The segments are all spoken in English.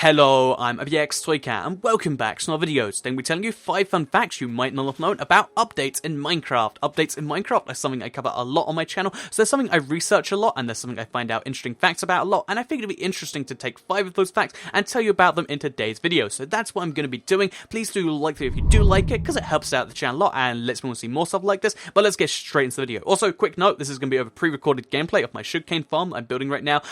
Hello, I'm ABXToyCat, and welcome back to another video. Today we're telling you 5 fun facts you might not have known about updates in Minecraft. Updates in Minecraft are something I cover a lot on my channel, so there's something I research a lot, and there's something I find out interesting facts about a lot, and I figured it'd be interesting to take 5 of those facts and tell you about them in today's video. So that's what I'm going to be doing. Please do like the video if you do like it, because it helps out the channel a lot, and lets me want to see more stuff like this. But let's get straight into the video. Also, quick note, this is going to be over pre-recorded gameplay of my sugarcane farm I'm building right now.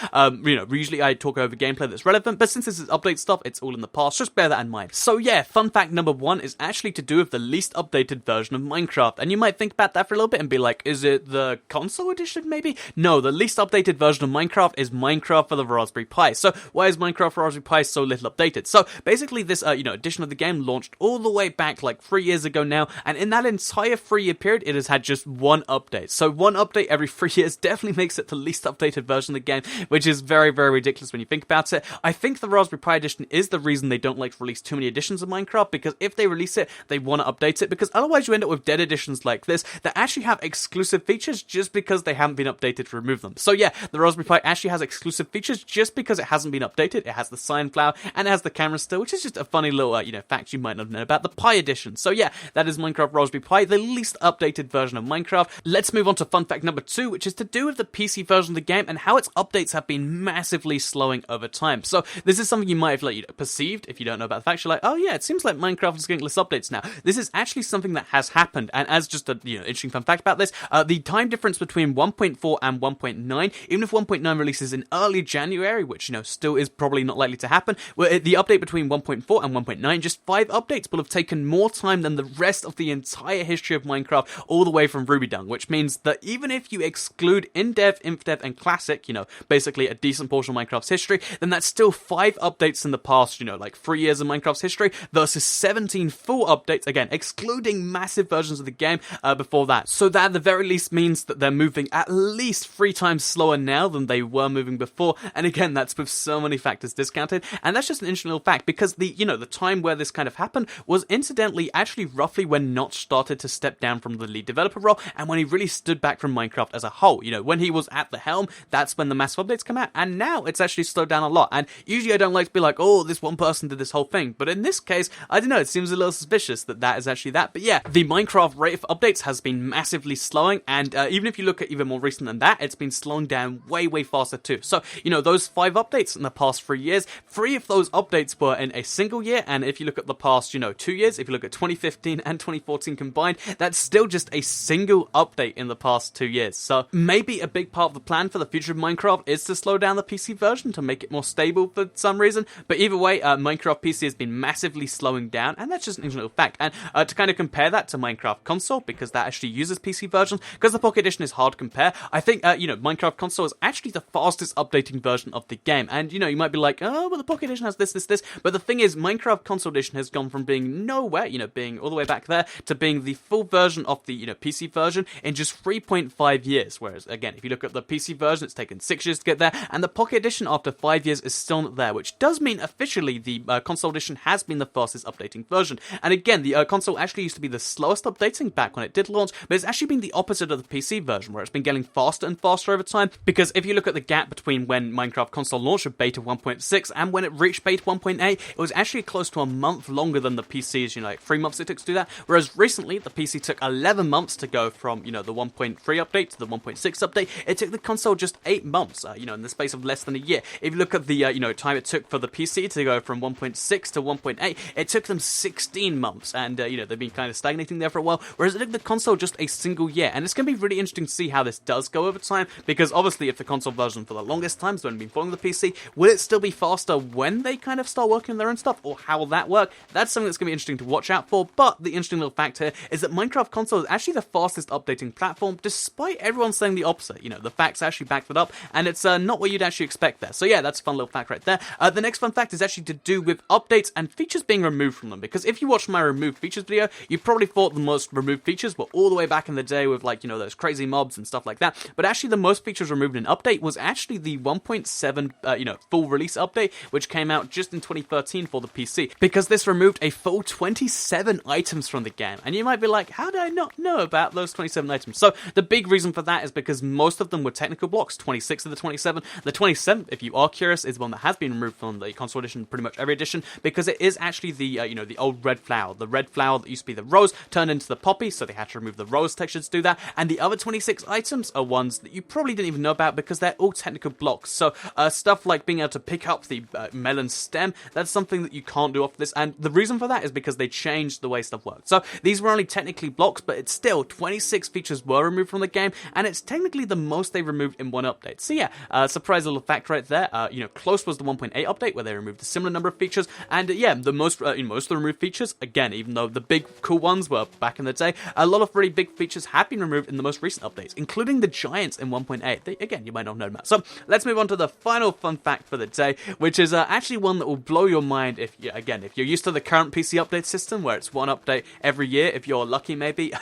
Usually I talk over gameplay that's relevant, but since this is update stuff, it's all in the past, just bear that in mind. So yeah, fun fact number 1 is actually to do with the least updated version of Minecraft, and you might think about that for a little bit and be like, is it the console edition maybe? No, the least updated version of Minecraft is Minecraft for the Raspberry Pi. So why is Minecraft for Raspberry Pi so little updated? So basically this edition of the game launched all the way back like 3 years ago now, and in that entire 3-year period it has had just one update. So one update every 3 years definitely makes it the least updated version of the game, which is very, very ridiculous when you think about it. I think the Raspberry Pi edition is the reason they don't like to release too many editions of Minecraft, because if they release it, they want to update it, because otherwise you end up with dead editions like this that actually have exclusive features just because they haven't been updated to remove them. So yeah, the Raspberry Pi actually has exclusive features just because it hasn't been updated. It has the sunflower and it has the camera still, which is just a funny little fact you might not know about the Pi edition. So yeah, that is Minecraft Raspberry Pi, the least updated version of Minecraft. Let's move on to fun fact number 2, which is to do with the PC version of the game and how its updates have been massively slowing over time. So this is something you might have perceived if you don't know about the fact. You're like, oh yeah, it seems like Minecraft is getting less updates now. This is actually something that has happened, and as just a interesting fun fact about this, the time difference between 1.4 and 1.9, even if 1.9 releases in early January, which still is probably not likely to happen, the update between 1.4 and 1.9, just 5 updates will have taken more time than the rest of the entire history of Minecraft, all the way from RubyDung, which means that even if you exclude in-dev, inf-dev, and classic, basically a decent portion of Minecraft's history, then that's still 5 updates in the past, like 3 years of Minecraft's history versus 17 full updates, again, excluding massive versions of the game before that. So that at the very least means that they're moving at least 3 times slower now than they were moving before, and again, that's with so many factors discounted, and that's just an interesting little fact, because the time where this kind of happened was incidentally actually roughly when Notch started to step down from the lead developer role, and when he really stood back from Minecraft as a whole. When he was at the helm, that's when the massive updates come out, and now it's actually slowed down a lot. And usually I don't like to be like, oh, this one person did this whole thing, but in this case, I don't know, it seems a little suspicious that is actually that. But yeah, the Minecraft rate of updates has been massively slowing, and even if you look at even more recent than that, it's been slowing down way, way faster too. So, those 5 updates in the past 3 years, 3 of those updates were in a single year, and if you look at the past, 2 years, if you look at 2015 and 2014 combined, that's still just a single update in the past 2 years. So maybe a big part of the plan for the future of Minecraft is to slow down the PC version to make it more stable for some reason, but either way, Minecraft PC has been massively slowing down, and that's just an interesting little fact. And to kind of compare that to Minecraft console, because that actually uses PC versions, because the Pocket Edition is hard to compare, I think, Minecraft console is actually the fastest updating version of the game. And, you might be like, oh, but the Pocket Edition has this, but the thing is, Minecraft console edition has gone from being nowhere, being all the way back there, to being the full version of the, PC version in just 3.5 years. Whereas, again, if you look at the PC version, it's taken 6 years to get there, and the Pocket Edition after 5 years is still not there, which does mean officially the console edition has been the fastest updating version. And again, the console actually used to be the slowest updating back when it did launch, but it's actually been the opposite of the PC version, where it's been getting faster and faster over time, because if you look at the gap between when Minecraft console launched with beta 1.6 and when it reached beta 1.8, it was actually close to a month longer than the PC's, like 3 months it took to do that, whereas recently the PC took 11 months to go from, the 1.3 update to the 1.6 update. It took the console just 8 months, in the space of less than a year. If you look at the, time it took for the PC to go from 1.6 to 1.8, it took them 16 months, and, they've been kind of stagnating there for a while, whereas it took the console just a single year, and it's going to be really interesting to see how this does go over time, because obviously if the console version for the longest time has only been following the PC, will it still be faster when they kind of start working on their own stuff, or how will that work? That's something that's going to be interesting to watch out for, but the interesting little fact here is that Minecraft console is actually the fastest updating platform, despite everyone saying the opposite. The facts actually back that up, and it's not what you'd actually expect there. So yeah, that's a fun little fact right there. The next fun fact is actually to do with updates and features being removed from them, because if you watched my removed features video, you probably thought the most removed features were all the way back in the day with those crazy mobs and stuff like that, but actually the most features removed in update was actually the 1.7 full release update, which came out just in 2013 for the PC, because this removed a full 27 items from the game. And you might be like, how did I not know about those 27 items? So the big reason for that is because most of them were technical blocks, 26 of the 27. The 27th, if you are curious, is one that has been removed from from the console edition, pretty much every edition, because it is actually the, the old red flower. The red flower that used to be the rose turned into the poppy, so they had to remove the rose texture to do that. And the other 26 items are ones that you probably didn't even know about because they're all technical blocks. So stuff like being able to pick up the melon stem, that's something that you can't do off this. And the reason for that is because they changed the way stuff worked. So these were only technically blocks, but it's still 26 features were removed from the game, and it's technically the most they removed in one update. So yeah, surprise little fact right there. Close was the 1.8 update where they removed a similar number of features, and the most of the removed features, again, even though the big cool ones were back in the day, a lot of really big features have been removed in the most recent updates, including the giants in 1.8. Again, you might not know about. So let's move on to the final fun fact for the day, which is actually one that will blow your mind if you're used to the current PC update system where it's one update every year, if you're lucky maybe.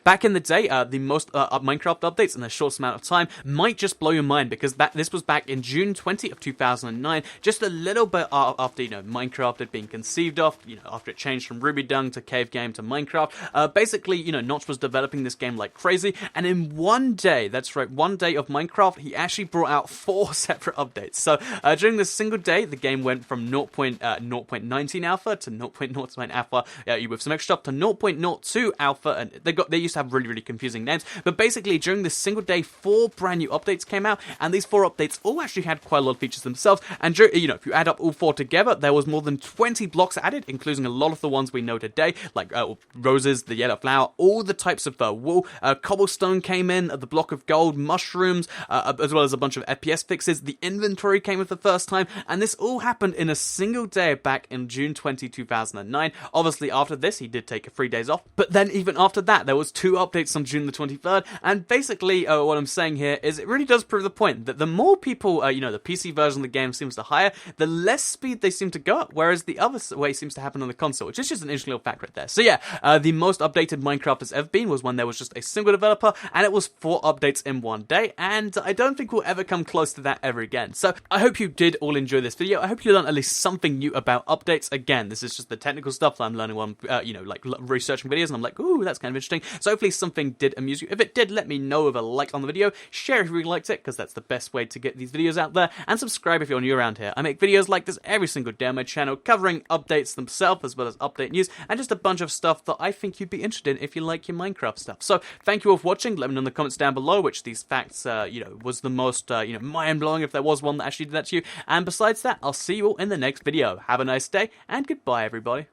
Back in the day, the most Minecraft updates in the shortest amount of time might just blow your mind, because this was back in June 20 of 2009, just a little bit after Minecraft had been conceived of, after it changed from Ruby Dung to Cave Game to Minecraft. Basically, Notch was developing this game like crazy, and in one day, that's right, one day of Minecraft, he actually brought out 4 separate updates. So during this single day, the game went from 0.19 alpha to 0.09 alpha, with some extra stuff, to 0.02 alpha, and they used to have really, really confusing names. But basically, during this single day, 4 brand new updates came out, and these 4 updates all actually had quite a lot of features themselves. And if you add up all 4 together, there was more than 20 blocks added, including a lot of the ones we know today, like roses, the yellow flower, all the types of wool. Cobblestone came in, the block of gold, mushrooms, as well as a bunch of FPS fixes. The inventory came in for the first time, and this all happened in a single day back in June 20, 2009. Obviously, after this, he did take 3 days off, but then even after that, there was 2 updates on June the 23rd, and basically, what I'm saying here is it really does prove the point that the more people, the PC version of the game seems to hire, the less speed they seem to go up, whereas the other way seems to happen on the console, which is just an interesting little fact right there. So yeah, the most updated Minecraft has ever been was when there was just a single developer, and it was 4 updates in one day, and I don't think we'll ever come close to that ever again. So I hope you did all enjoy this video. I hope you learned at least something new about updates. Again, this is just the technical stuff that I'm learning while I'm, researching videos, and I'm like, ooh, that's kind of interesting. So hopefully something did amuse you. If it did, let me know with a like on the video, share if you really liked it, because that's the best way to get these videos out there, and subscribe if you're new around here. I make videos like this every single day on my channel, covering updates themselves, as well as update news, and just a bunch of stuff that I think you'd be interested in if you like your Minecraft stuff. So thank you all for watching. Let me know in the comments down below which these facts, was the most, mind-blowing, if there was one that actually did that to you. And besides that, I'll see you all in the next video. Have a nice day, and goodbye, everybody.